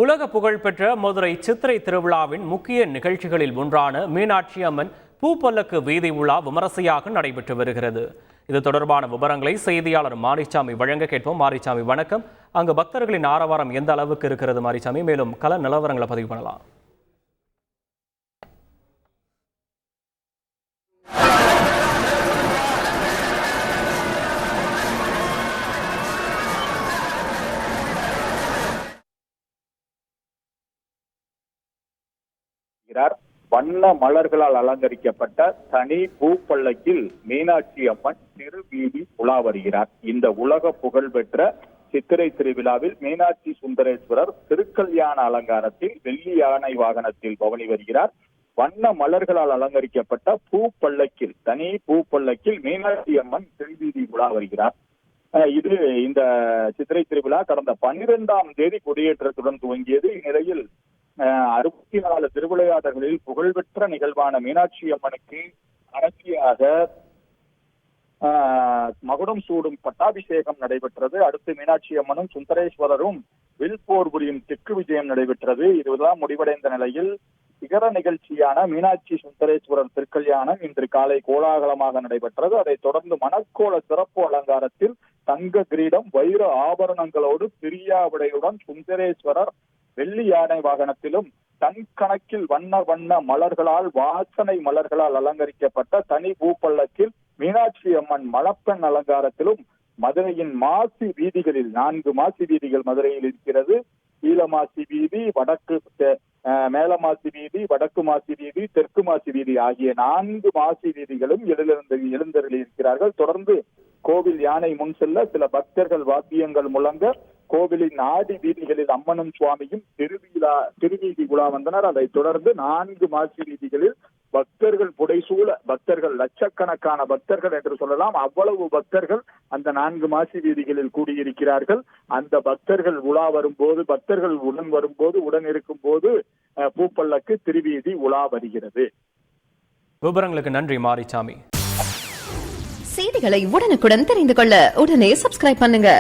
உலக புகழ்பெற்ற மதுரை சித்திரை திருவிழாவின் முக்கிய நிகழ்ச்சிகளில் ஒன்றான மீனாட்சி அம்மன் பூப்பல்லக்கு வீதி உலா விமரிசையாக நடைபெற்று வருகிறது. இது தொடர்பான விவரங்களை செய்தியாளர் மாரிசாமி வழங்க கேட்போம். மாரிசாமி வணக்கம். அங்கு பக்தர்களின் ஆரவாரம் எந்த அளவுக்கு இருக்கிறது மாரிசாமி? மேலும் கள நிலவரங்களை பதிவு பண்ணலாம். வண்ண மலர்களால் அலங்கரிக்கப்பட்ட தனி பூப்பல்லக்கில் மீனாட்சி அம்மன் திருவீதி உலா வருகிறார். இந்த உலக புகழ்பெற்ற சித்திரை திருவிழாவில் மீனாட்சி சுந்தரேஸ்வரர் திருக்கல்யாண அலங்காரத்தில் வெள்ளி யானை வாகனத்தில் பவனி வருகிறார். வண்ண மலர்களால் அலங்கரிக்கப்பட்ட பூப்பல்லக்கில் தனி பூப்பல்லக்கில் மீனாட்சி அம்மன் திருவீதி உலா வருகிறார். இது இந்த சித்திரை திருவிழா கடந்த 12ஆம் தேதி கொடியேற்றத்துடன் துவங்கியது. இந்நிலையில் 64 திருவிளையாடல்களில் புகழ்பெற்ற நிகழ்வான மீனாட்சி அம்மனுக்கு அரசியாக மகுடம் சூடும் பட்டாபிஷேகம் நடைபெற்றது. அடுத்து மீனாட்சி அம்மனும் சுந்தரேஸ்வரரும் வில்போர் புரியும் தெற்கு விஜயம் நடைபெற்றது. இதுதான் முடிவடைந்த நிலையில் சிகர நிகழ்ச்சியான மீனாட்சி சுந்தரேஸ்வரர் திருக்கல்யாணம் இன்று காலை கோலாகலமாக நடைபெற்றது. அதைத் தொடர்ந்து மணக்கோல சிறப்பு அலங்காரத்தில் தங்க கிரீடம் வைர ஆபரணங்களோடு பிரியாவிடையுடன் சுந்தரேஸ்வரர் வெள்ளி யானை வாகனத்திலும் டன் கணக்கில் வண்ண வண்ண மலர்களால் வாசனை மலர்களால் அலங்கரிக்கப்பட்ட தனி பூப்பல்லக்கில் மீனாட்சி அம்மன் மணப்பெண் அலங்காரத்திலும் மதுரையின் மாசி வீதிகளில் 4 மாசி வீதிகள் மதுரையில் இருக்கிறது. ஈழமாசி வீதி, வடக்கு மேலமாசி வீதி, வடக்கு மாசி வீதி, தெற்கு மாசி வீதி ஆகிய 4 மாசி வீதிகளும் எழுந்தருளி இருக்கிறார்கள். தொடர்ந்து கோவில் யானை முன் செல்ல சில பக்தர்கள் வாத்தியங்கள் முழங்க கோவிலின் ஆடி வீதிகளில் அம்மனும் சுவாமியும் திருவீதி உலா வந்தனர். அதைத் தொடர்ந்து 4 மாசி வீதிகளில் பக்தர்கள் புடைசூழ பக்தர்கள் லட்சக்கணக்கான பக்தர்கள் என்று சொல்லலாம், அவ்வளவு பக்தர்கள் அந்த 4 மாசி வீதிகளில் கூடியிருக்கிறார்கள். அந்த பக்தர்கள் உலா வரும்போது பக்தர்கள் உடன் இருக்கும் போது பூப்பல்லக்கு திருவீதி உலா வருகிறது. விவரங்களுக்கு நன்றி மாரிசாமி. செய்திகளை உடனுக்குடன் தெரிந்து கொள்ள உடனே சப்ஸ்கிரைப் பண்ணுங்க.